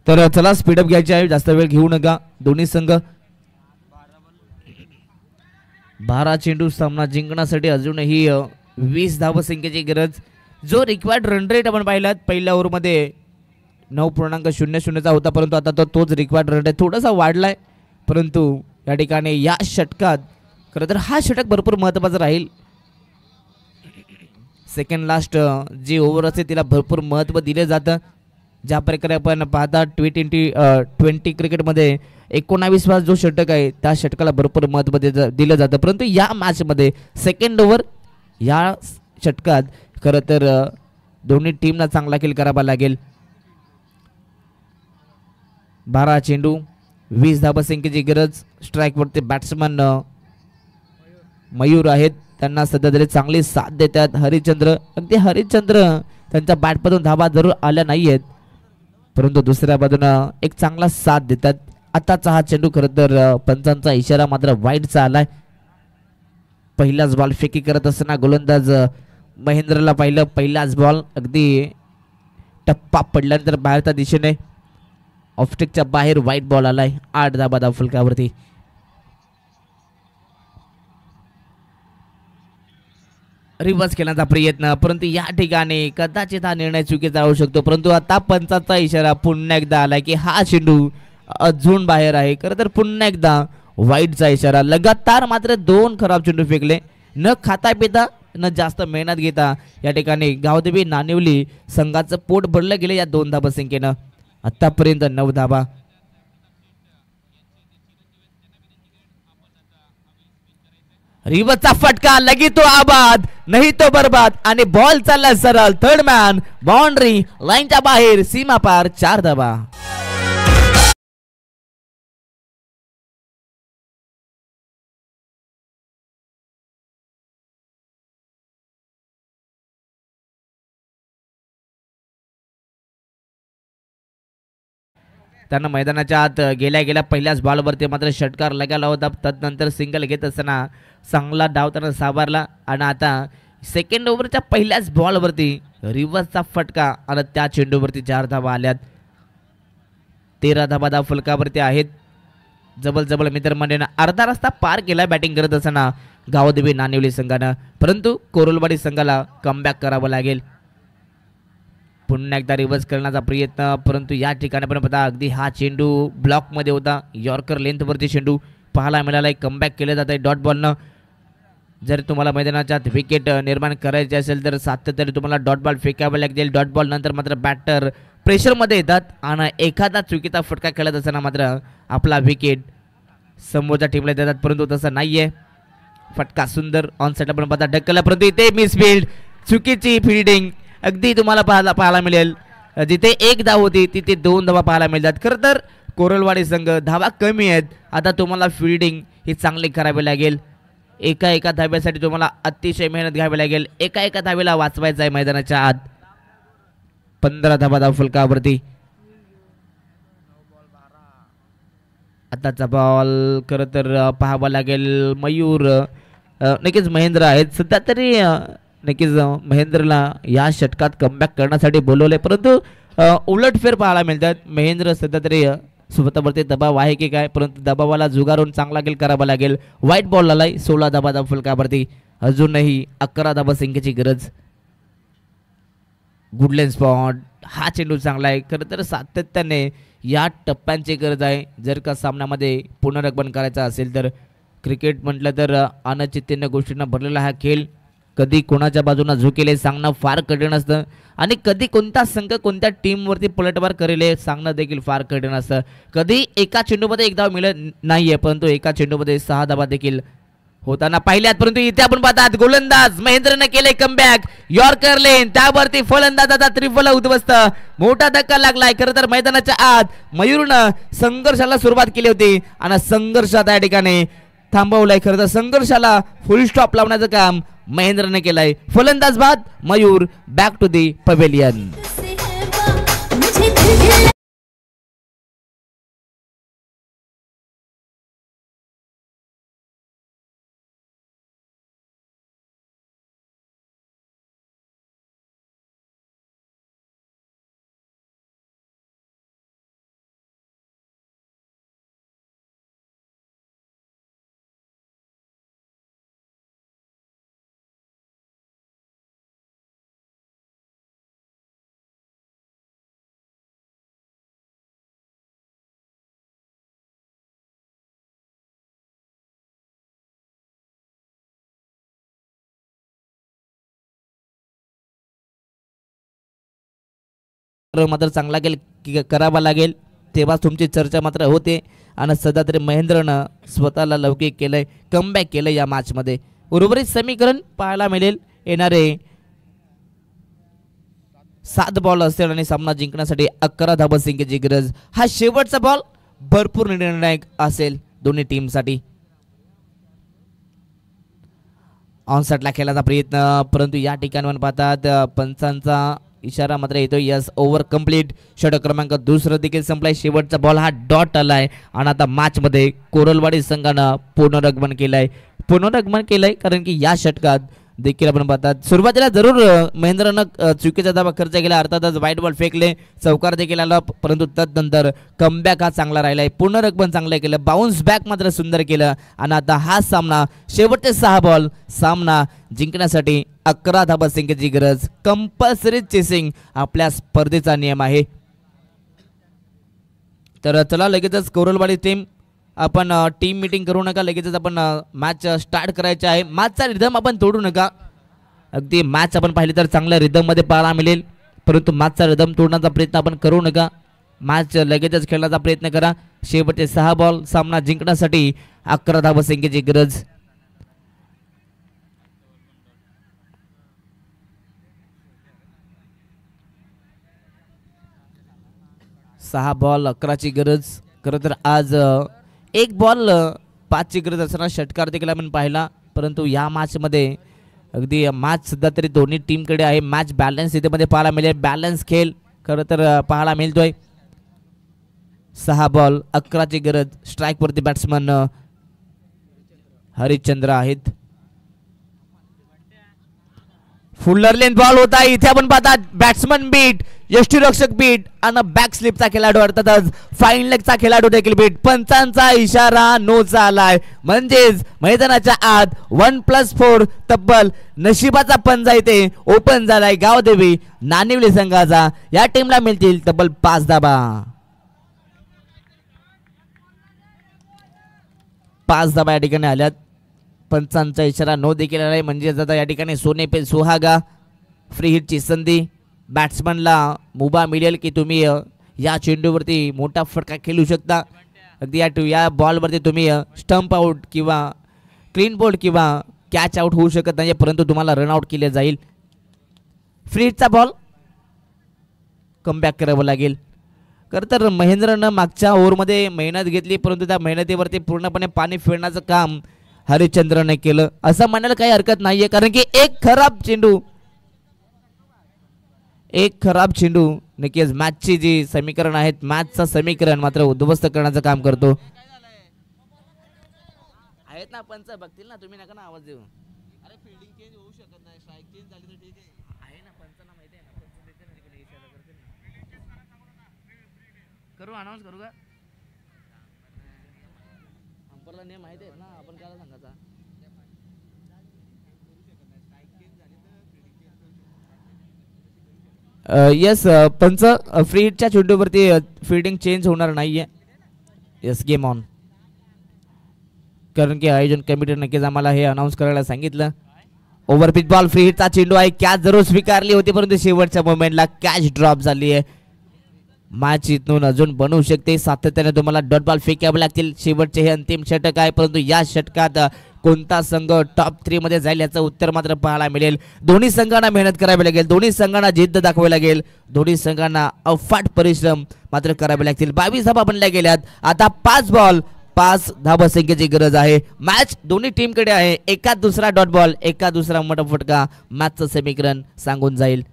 [SPEAKER 2] तर चला स्पीडअप घ्यायचे आहे, जास्त वेळ घेऊ नका दोन्ही संघ. 12 चेंडू. सामना जिंकण्यासाठी अजूनही 20 धावसंख्येची गरज. जो रिक्वायर्ड रन रेट आपण पाहिलात पहिल्या ओव्हरमध्ये 9.00चा होता, परंतु आता तोच रिक्वायर्ड रन रेट थोडासा वाढलाय. परंतु या ठिकाणी या षटकात खरं तर हा षटक भरपूर महत्त्वाचा राहील. सेकंड लास्ट जी ओव्हर असते तिला भरपूर महत्त्व दिले जातं. ज्या प्रकारे आपण पाहता T20 क्रिकेटमध्ये 19 जो षटक आहे त्या षटकाला भरपूर महत्त्व दिलं जातं. परंतु या मॅचमध्ये सेकंड ओव्हर या षटकात खरं तर दोन्ही टीमला चांगला खेळ करावा लागेल. 12 चेंडू 20 धावसंख्येची गरज. स्ट्राईकवरती बॅट्समन मयूर आहेत, त्यांना सध्या तरी चांगली साथ देतात हरिश्चंद्र. अगदी हरिश्चंद्र त्यांच्या बॅटमधून धावा जरूर आल्या नाही आहेत, परंतु दुसऱ्या बाजूनं एक चांगला साथ देतात. आताचा हा चेंडू खरं तर पंचांचा इशारा मात्र वाईटचा आलाय. पहिलाच बॉल फेकी करत असताना गोलंदाज महेंद्रला पाहिलं. पहिलाच बॉल अगदी टप्पा पडल्यानंतर बाहेरच्या दिशेने ऑफस्टिकच्या बाहेर वाईट बॉल आलाय. 8 धावा फलकावरती. रिव्हर्स केल्याचा प्रयत्न, परंतु या ठिकाणी कदाचित हा निर्णय चुकीचा होऊ शकतो. परंतु आता पंचाचा इशारा पुन्हा एकदा आलाय की हा चेंडू अजून बाहेर आहे. खरं तर पुन्हा एकदा वाईटचा इशारा. लगातार मात्र 2 खराब चेंडू फेकले. न खाता पिता न जास्त मेहनत घेता या ठिकाणी गावदेवी नानिवली संघाचं पोट भरलं गेलं या 2 धावसंख्येनं. आतापर्यंत 9 धावा. रिव्हर्सचा फटका. लगी तो आबाद नाही तो बर्बाद आणि बॉल चालला सरळ. थर्ड मॅन बाउंड्री लाईनच्या बाहेर सीमा पार. 4 धावा. त्यांना मैदानाच्या आत गेल्या पहिल्याच बॉलवरती मात्र षटकार लगाला होता. तदनंतर सिंगल घेत असताना चांगला डाव त्यांना सावरला आणि आता सेकंड ओव्हरच्या पहिल्याच बॉलवरती रिव्हर्सचा फटका आणि त्या चेंडूवरती 4 धावा आल्यात. 13 धावा फलकावरती आहेत. जबल मित्रमंडळीनं अर्धा रस्ता पार केला बॅटिंग करत असताना गावदेवी नानिवली संघानं, परंतु कोरोलवाडी संघाला कमबॅक करावं लागेल. पुन्हा एकदा रिव्हर्स करण्याचा प्रयत्न, परंतु या ठिकाणी पण पता अगदी हा चेंडू ब्लॉकमध्ये होता. यॉर्कर लेंथवरती चेंडू पाहायला मिळाला आहे. कमबॅक केलं जात आहे डॉट बॉलनं. जर तुम्हाला मैदानाच्या विकेट निर्माण करायचे असेल तर सातत्याने तुम्हाला डॉट बॉल फेकावे लागतील. डॉट बॉल नंतर मात्र बॅटर प्रेशरमध्ये येतात आणि एखादा चुकीचा फटका खेळत असताना मात्र आपला विकेट समोरच्या टीमला देतात, परंतु तसं नाही आहे. फटका सुंदर ऑन साईडला पण पता ढकलला, परंतु इथे मिसफील्ड, चुकीची फिल्डिंग अगदी तुम्हाला पाहायला मिळेल. जिथे 1 धाव होती तिथे 2 धावा पाहायला मिळतात. खरं तर कोरलवाडी संघ धावा कमी आहेत. आता तुम्हाला फिल्डिंग ही चांगली करावी लागेल. एका धाव्यासाठी तुम्हाला अतिशय मेहनत घ्यावी लागेल. एका धावेला वाचवायचं आहे मैदानाच्या आत. 15 धावा फलकावरती. आताचा बॉल खरं तर पाहावा लागेल. मयूर नक्कीच महेंद्र आहेत सध्या तरी. नक्कीच महेंद्रला या षटकात कमबॅक करण्यासाठी बोलवले, परंतु उलटफेर पाहायला मिळतात. महेंद्र सध्या तरी स्वतःवरती दबाव आहे की काय, परंतु दबावाला जुगारून चांगला खेळ करावा लागेल. वाईट बॉल आलाय. 16 धावा फलकावरती. अजूनही 11 धावा संख्येची गरज. गुडलेन स्पॉट. हा चेंडू चांगला आहे. खरं तर सातत्याने या टप्प्यांची गरज आहे जर का सामन्यामध्ये पुनरागमन करायचा असेल तर. क्रिकेट म्हटलं तर अनचित्येने गोष्टींना भरलेला हा खेळ. कधी कोणाच्या बाजूने झुकेल हे सांगणं फार कठीण असतं आणि कधी कोणता संघ कोणत्या टीमवरती पलटवार करेल हे सांगणं देखील फार कठीण असतं. कधी एका चेंडूमध्ये एक धाव मिळत नाहीये, परंतु एका चेंडूमध्ये 6 धावा देखील होताना पाहिल्यात. परंतु इथे आपण पाहतात गोलंदाज महेंद्रने केले कमबॅक, यॉर्कर लेन, त्यावरती फलंदाजाचा त्रिफला उद्ध्वस्त, मोठा धक्का लागलाय. खरं तर मैदानाच्या आत मयूरनं संघर्षाला सुरुवात केली होती आणि संघर्षात या ठिकाणी थांबवलाय. खरं तर संघर्षाला फुल स्टॉप लावण्याचं काम महेंद्रने केलंय. फलंदाज बाद, Mayur back to the pavilion. मात्र चांगला करावा लागेल तेव्हा तुमची चर्चा मात्र होते. आणि सध्या तरी महेंद्रनं स्वतःला लौकिक केलंय, कमबॅक केलं या मॅचमध्ये. उर्वरित समीकरण पाहायला मिळेल. येणारे 7 बॉल असतील आणि सामना जिंकण्यासाठी 11 धावसंख्येची गरज. हा शेवटचा बॉल भरपूर निर्णायक असेल दोन्ही टीमसाठी. ऑनसेटला खेळण्याचा प्रयत्न, परंतु या ठिकाणी पाहतात पंचांचा इशारा मात्र येतो. Yes, over complete. षटक क्रमांक दुसरं देखील संपलाय. शेवटचा बॉल हा डॉट आलाय आणि आता मॅच मध्ये कोरलवाडी संघानं पुनरागमन केलंय कारण की या षटकात देखील आपण पाहतात सुरुवातीला जरूर महेंद्रनं चुकीचा धावा खर्च केला, अर्थातच वाईट बॉल फेकले, चौकार देखील आला, परंतु तदनंतर कमबॅक हा चांगला राहिलाय. पुनरागमन चांगलं केलं, बाउन्स बॅक मात्र सुंदर केलं आणि आता हा सामना शेवटचे 6 बॉल सामना जिंकण्यासाठी 11 धावसंख्येची गरज. कंपल्सरी चेसिंग आपल्या स्पर्धेचा नियम आहे. तर चला लगेचच कोरलवाडी टीम आपण टीम मीटिंग करू नका, लगेचच आपण मॅच स्टार्ट करायचे आहे. मॅचचा रिदम आपण तोडू नका. अगदी मॅच आपण पाहिली तर चांगल्या रिदम मध्ये पाहायला मिळेल, परंतु मॅचचा रिदम तोडण्याचा प्रयत्न आपण करू नका. मॅच लगेचच खेळण्याचा प्रयत्न करा. शेवटचे 6 बॉल सामना जिंकण्यासाठी 11 धावसंख्येची गरज. सहा बॉल 11ची गरज. खरं तर आज 1 बॉल 5ची गरज असताना षटकार देखील आपण पाहिला, परंतु या मॅचमध्ये अगदी मॅच सुद्धा तरी दोन्ही टीमकडे आहे. मॅच बॅलन्स इथे मध्ये पाहायला मिळेल, बॅलन्स खेळ खरं तर पाहायला मिळतोय. 6 बॉल 11ची गरज. स्ट्राईकवरती बॅट्समन हरिश्चंद्र आहेत. फुल्लर लेन बॉल होता. इथे आपण पाहतात बॅट्समन बीट, यष्टीरक्षक बीट आणि बॅक स्लिपचा खेळाडू अर्थातच फाईन लेगचा खेळाडू देखील बीट. पंचांचा इशारा नोचा आलाय, म्हणजेच मैदानाच्या आत 1+4 तब्बल नशिबाचा पंजा इथे ओपन झालाय. गावदेवी नानिवली संघाचा. या टीमला मिळतील तब्बल 5 धावा. 5 धावा या ठिकाणी आल्यात. पंचांचा इशारा नो देखील आलाय, म्हणजे आता या ठिकाणी सोने पे सुहागा. फ्री हिटची संधी. बॅट्समनला मुभा मिळेल की तुम्ही या चेंडूवरती मोठा फटका खेळू शकता. अगदी या बॉलवरती तुम्ही स्टंप आउट किंवा क्लीन बोल्ड किंवा कॅच आउट होऊ शकत नाही, परंतु तुम्हाला रन आउट केले जाईल. फ्री हिटचा बॉल कमबॅक करावं लागेल. खरं तर महेंद्रनं मागच्या ओव्हरमध्ये मेहनत घेतली, परंतु त्या मेहनतीवरती पूर्णपणे पाणी फेडण्याचं काम हरिश्चंद्रने केलं असं म्हणायला काही हरकत नाहीये, कारण की एक खराब चेंडू नक्कीच मॅचची जी समीकरण आहेत, मॅचचं समीकरण मात्र उद्ध्वस्त करण्याचं काम करतो. आहेत ना पंच, बघतील ना, तुम्ही नका ना आवाज देऊ. अरे फील्डिंग चेंज होऊ शकत नाही, स्ट्राईक चेंज झाली तर ठीक आहे ना, पंचांना माहिती आहे ना, पंच देते ना तिकडे इशारा करतील ना. करू अनाउन्स करू का? अंपरला नेम माहिती आहे ना, आपण काय सांगायचा. यस पंच, फ्री हिटच्या चेंडूवरती फील्डिंग चेंज होणार नाहीये. Yes, game on. कारण की आयोजन कमिटी नक्कीच आम्हाला हे अनाऊन्स करायला सांगितलं. ओव्हरपिच बॉल फ्री हिटचा चेंडू आहे. कॅच जरूर स्वीकारली होती परंतु शेवटच्या मोमेंटला कॅच ड्रॉप झाली आहे. मॅच इथून अजून बनवू शकते. सातत्याने तुम्हाला डॉट बॉल फेकावे लागतील. शेवटचे हे अंतिम षटक आहे परंतु या षटकात कोणता संघ टॉप 3 मध्ये जाईल याचं उत्तर मात्र पाहायला मिळेल. दोन्ही संघांना मेहनत करावी लागेल. दोन्ही संघांना जिद्द दाखवावी लागेल. दोन्ही संघांना अफाट परिश्रम मात्र करावे लागतील. 22 धावा बनल्या गेल्यात. आता 5 बॉल 5 धावा संख्येची गरज आहे. मॅच दोन्ही टीमकडे आहे. एका दुसरा डॉट बॉल एका दुसरा मोठा फटका मॅचचं समीकरण सांगून जाईल.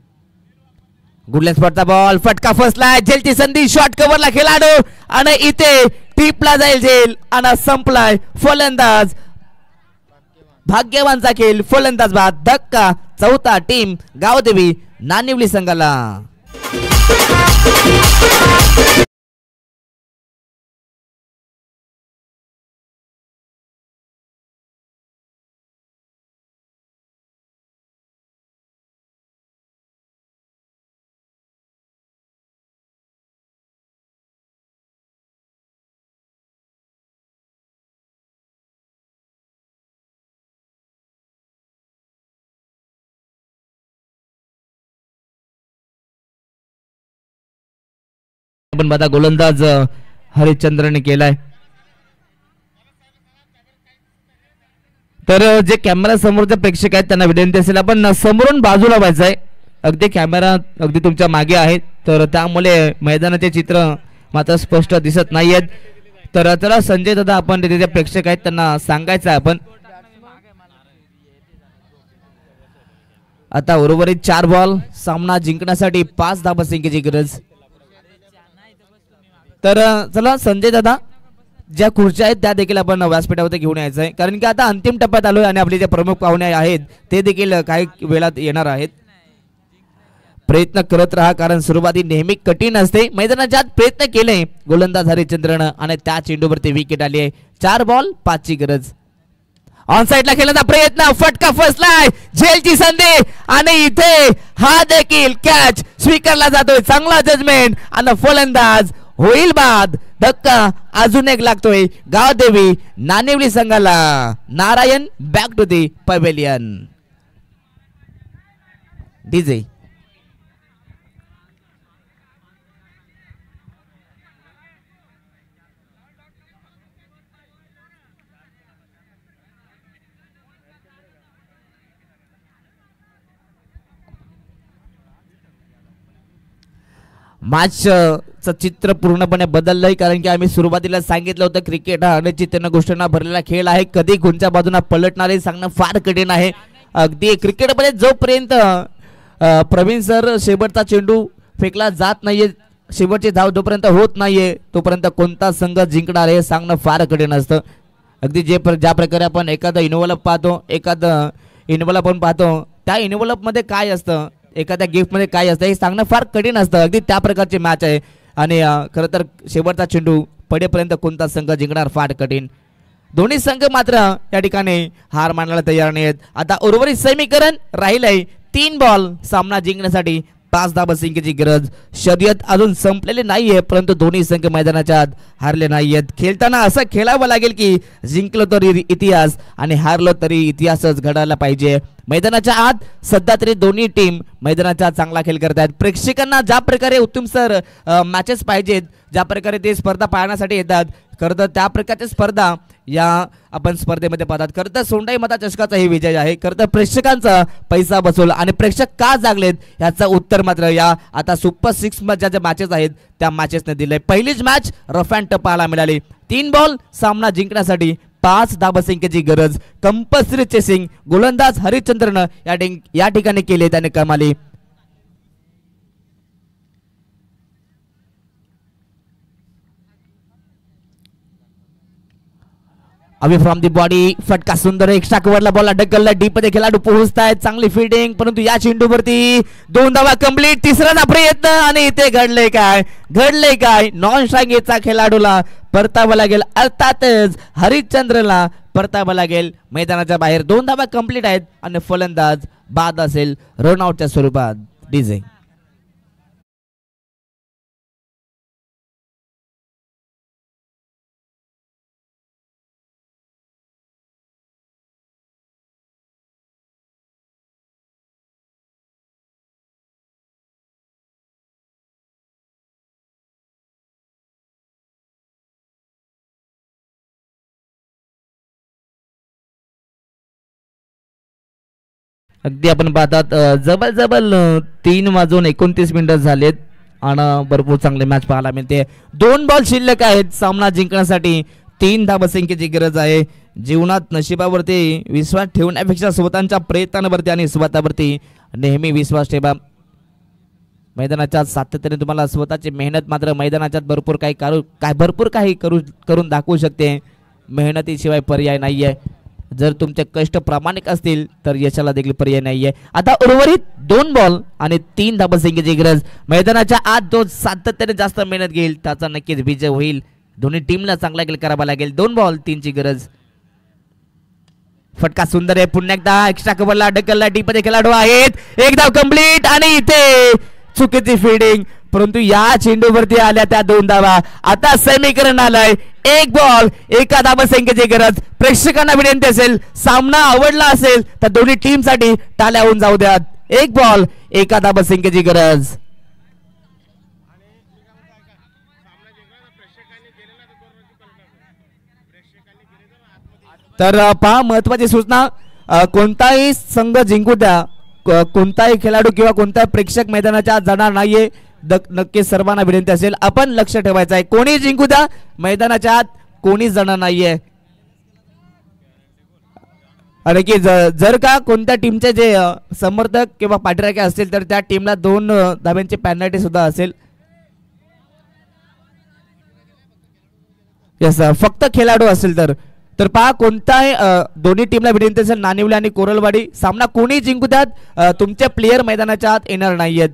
[SPEAKER 2] गुडलेस स्पॉटचा बॉल फटका फसलाय. झेलची संधी शॉट कव्हरला खेळाडू आणि इथे टिपला जाईल झेल आणि संपलाय. फलंदाज भाग्यवानचा खेळ. फलंदाज बाद. धक्का. चौथा टीम गावदेवी नानिवली संघाला. पण बघा गोलंदाज हरिश्चंद्रने केलाय. तर जे कॅमेरा समोरचे प्रेक्षक आहेत त्यांना विनंती असेल आपण समोरून बाजूला व्हायचंय. अगदी कॅमेरा अगदी तुमच्या मागे आहे तर त्यामुळे मैदानाचे चित्र मात्र स्पष्ट दिसत नाहीयेत. तर चला संजय दादा आपण तिथे जे प्रेक्षक आहेत त्यांना सांगायचं आहे आपण आता उर्वरित 4 बॉल सामना जिंकण्यासाठी 5 धावा संख्येची गरज. तर चला संजय दादा ज्या खुर्च्या आहेत त्या देखील आपण व्यासपीठावरती घेऊन यायचं आहे कारण की आता अंतिम टप्प्यात आलोय आणि आपले जे प्रमुख पाहुणे आहेत ते देखील काही वेळात येणार आहेत. प्रयत्न करत राहा कारण सुरुवाती नेहमी कठीण असते. मैदानाच्या आत प्रयत्न केले गोलंदाज हरिश्चंद्रनं आणि त्या चेंडूवरती विकेट आली आहे. 4 बॉल 5 ची गरज. ऑन साइडला खेळण्याचा प्रयत्न फटका फसलाय. झेलची संधी आणि इथे हा देखील कॅच स्वीकारला जातोय. चांगला जजमेंट आणि फलंदाज होईल बाद. धक्का अजून एक लागतोय गावदेवी नानिवली संघाला. Narayan back to the pavilion. DJ मॅचचं चित्र पूर्णपणे बदललंय कारण की आम्ही सुरुवातीला सांगितलं होतं क्रिकेट हा अनिश्चित गोष्टींना भरलेला खेळ आहे. कधी कोणत्या बाजूला पलटणारे सांगणं फार कठीण आहे. अगदी क्रिकेटमध्ये जोपर्यंत प्रवीण सर शेवटचा चेंडू फेकला जात नाहीये शेवटची धाव जोपर्यंत होत नाहीये तोपर्यंत कोणता संघ जिंकणार हे सांगणं फार कठीण असतं. अगदी ज्या प्रकारे आपण एखादा इन्व्हॉल्व पाहतो एखादं इन्व्हॉल्व आपण पाहतो त्या इन्व्हॉल्वमध्ये काय असतं एखाद्या गिफ्टमध्ये काय असतं हे सांगणं फार कठीण असतं. अगदी त्या प्रकारची मॅच आहे आणि खरं तर शेवटचा चेंडू पडेपर्यंत कोणता संघ जिंकणार फार कठीण. दोन्ही संघ मात्र या ठिकाणी हार मानायला तयार नाहीत. आता उर्वरित समीकरण राहिलंय 3 बॉल सामना जिंकण्यासाठी 5 धावा संख्येची गरज. शर्यत अजून संपलेली नाहीये परंतु दोन्ही संघ मैदानाच्या आत हारले नाहीयेत. खेळताना असं खेळावं लागेल की जिंकलो तरी इतिहास आणि हारलो तरी इतिहासच घडायला पाहिजे. मैदानाच्या आत सध्या तरी दोन्ही टीम मैदानाच्या आत चांगला खेळ करत आहेत. प्रेक्षकांना ज्या प्रकारे उत्तम सर मॅचेस पाहिजेत ज्या प्रकारे ते स्पर्धा पाहण्यासाठी येतात खरं तर त्या प्रकारची स्पर्धा या आपण स्पर्धेमध्ये पाहतात. खरं तर सोंडाई माता चषकाचा हे विजय आहे. खरं तर प्रेक्षकांचा पैसा बसवला आणि प्रेक्षक का जागलेत याचं उत्तर मात्र या आता सुपर 6 मध्ये ज्या मॅचेस आहेत त्या मॅचेसने दिलंय. पहिलीच मॅच रफ अँड टफ पाहायला मिळाली. 3 बॉल सामना जिंकण्यासाठी 5 धावा संख्येची गरज. कंपल्सरी चेसिंग गोलंदाज हरिश्चंद्रनं या ठिकाणी केले त्याने कमाली. अवे फ्रॉम दी बॉडी फटका सुंदर एक्स्ट्रा कव्हरला बॉल ढकलला डीप मध्ये खेळाडू पोहोचतायत. चांगली फिल्डिंग परंतु या चेंडूवरती 2 धावा कंप्लीट. तिसरा प्रयत्न आणि इथे घडलंय काय नॉन स्ट्राईकचा खेळाडूला परतावं लागेल. अर्थातच हरिश्चंद्रला परतावं लागेल. मैदानाच्या बाहेर 2 धावा कंप्लीट आहेत आणि फलंदाज बाद असेल रनआउटच्या स्वरूपात. डीजे अगदी आपण पाहतात जवळ 3:29 झालेत आणि भरपूर चांगले मॅच पाहायला मिळते. 2 बॉल शिल्लक आहेत. सामना जिंकण्यासाठी 3 धावसंख्येची गरज आहे. जीवनात नशिबावरती विश्वास ठेवण्यापेक्षा स्वतःच्या प्रयत्नांवरती आणि स्वतःवरती नेहमी विश्वास ठेवा. मैदानाच्या सातत्याने तुम्हाला स्वतःची मेहनत मात्र मैदानाच्यात भरपूर काही करून दाखवू शकते. मेहनतीशिवाय पर्याय नाहीये. जर तुमचे कष्ट प्रामाणिक असतील तर यशाला देखील पर्याय नाहीये. आता उर्वरित 2 बॉल आणि 3 धावसंख्येची गरज. मैदानाच्या आत जो सातत्याने जास्त मेहनत घेईल त्याचा नक्कीच विजय होईल. दोन्ही टीमला चांगला खेळ करावा लागेल. 2 बॉल 3 ची गरज. फटका सुंदर आहे. पुन्हा एकदा एक्स्ट्रा कव्हरला ढकलला डीपमध्ये खेळाडू आहेत. एक धाव कंप्लीट आणि इथे चुकीची फिल्डिंग, परंतु या चेंडूवरती आल्या त्या 2 धावा. आता समीकरण आलंय 1 बॉल 1 धावसंख्येची गरज. प्रेक्षकांना विनंती असेल, सामना आवडला असेल तर दोन्ही टीम साठी टाळ्या होऊन जाऊ द्यात. 1 बॉल 1 धावसंख्येची गरज. तर पहा महत्वाची सूचना, कोणताही संघ जिंकू द्या, कोणताही खेळाडू किंवा कोणताही प्रेक्षक मैदानाच्या आत जाणार नाहीये. नक्की सर्वांना विनंती असेल, आपण लक्ष ठेवायचं आहे. कोणी जिंकू द्या, मैदानाच्या आत कोणीच जाणार नाहीये. आणि की जर का कोणत्या टीमचे जे समर्थक किंवा पाठीराखे असतील तर त्या टीमला 2 धाब्यांची पेनल्टी सुद्धा असेल. यस, फक्त खेळाडू असेल तर पहा कोणताही दोन्ही टीमला विनंती असेल, नानिवली आणि कोरलवाडी सामना कोणी जिंकू द्यात, तुमचे प्लेयर मैदानाच्या आत येणार नाहीयेत.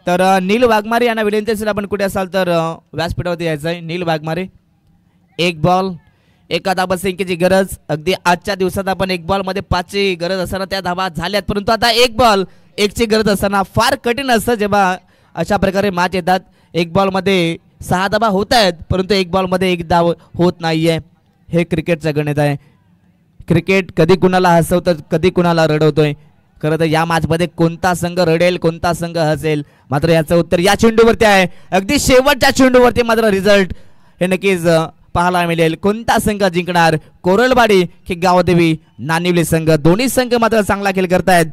[SPEAKER 2] तर नील वाघमारे यांना विनंती असेल, आपण कुठे असाल तर व्यासपीठावरती यायचं आहे. नील वाघमारे. 1 बॉल 1 धावसंख्येची गरज. अगदी आजच्या दिवसात आपण 1 बॉल मध्ये 5 ची गरज असताना त्या धावा झाल्यात, परंतु आता 1 बॉल 1 ची गरज असताना फार कठीण असतं जेव्हा अशा प्रकारे मॅच येतात. 1 बॉल मध्ये 6 धावा होत आहेत, परंतु 1 बॉल मध्ये 1 धाव होत नाहीये. हे क्रिकेटचं गणित आहे. क्रिकेट कधी कुणाला हसवतं, कधी कुणाला रडवतोय. खरं तर या मॅच मध्ये कोणता संघ रडेल, कोणता संघ हसेल, मात्र याचं उत्तर या चेंडूवरती आहे. अगदी शेवटच्या चेंडूवरती मात्र रिझल्ट हे नक्कीच पाहायला मिळेल. कोणता संघ जिंकणार, कोरलवाडी की गावदेवी नानिवली संघ. दोन्ही संघ मात्र चांगला खेळ करतायत.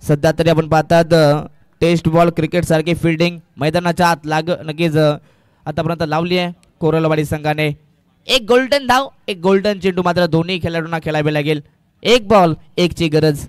[SPEAKER 2] सध्या तरी आपण पाहतात टेस्ट बॉल क्रिकेट सारखी फिल्डिंग मैदानाच्या आत नक्कीच आतापर्यंत लावली आहे कोरलवाडी संघाने. 1 गोल्डन धाव 1 गोल्डन चेंडू मात्र दोन्ही खेळाडूंना खेळावे लागेल. 1 बॉल 1 ची गरज.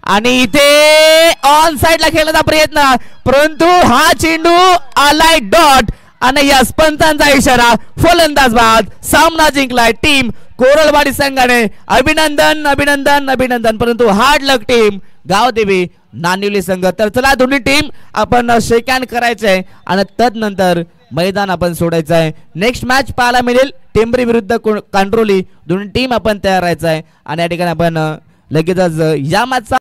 [SPEAKER 2] आणि इथे ऑन साइडला खेळण्याचा प्रयत्न, परंतु हा चेंडू आलाय डॉट आणि या पंचांचा इशारा. फलंदाज बाद. सामना जिंकलाय टीम कोरलवाडी संघाने. अभिनंदन अभिनंदन अभिनंदन. परंतु हार्ड लक टीम गावदेवी नानिवली संघ. तर चला दोन्ही टीम आपण शेक हँड करायचंय आणि तदनंतर मैदान आपण सोडायचं आहे. नेक्स्ट मॅच पाहायला मिळेल टेंबरी विरुद्ध कांट्रोली. दोन्ही टीम आपण तयार राहायचं आहे आणि या ठिकाणी आपण लगेचच या मॅचचा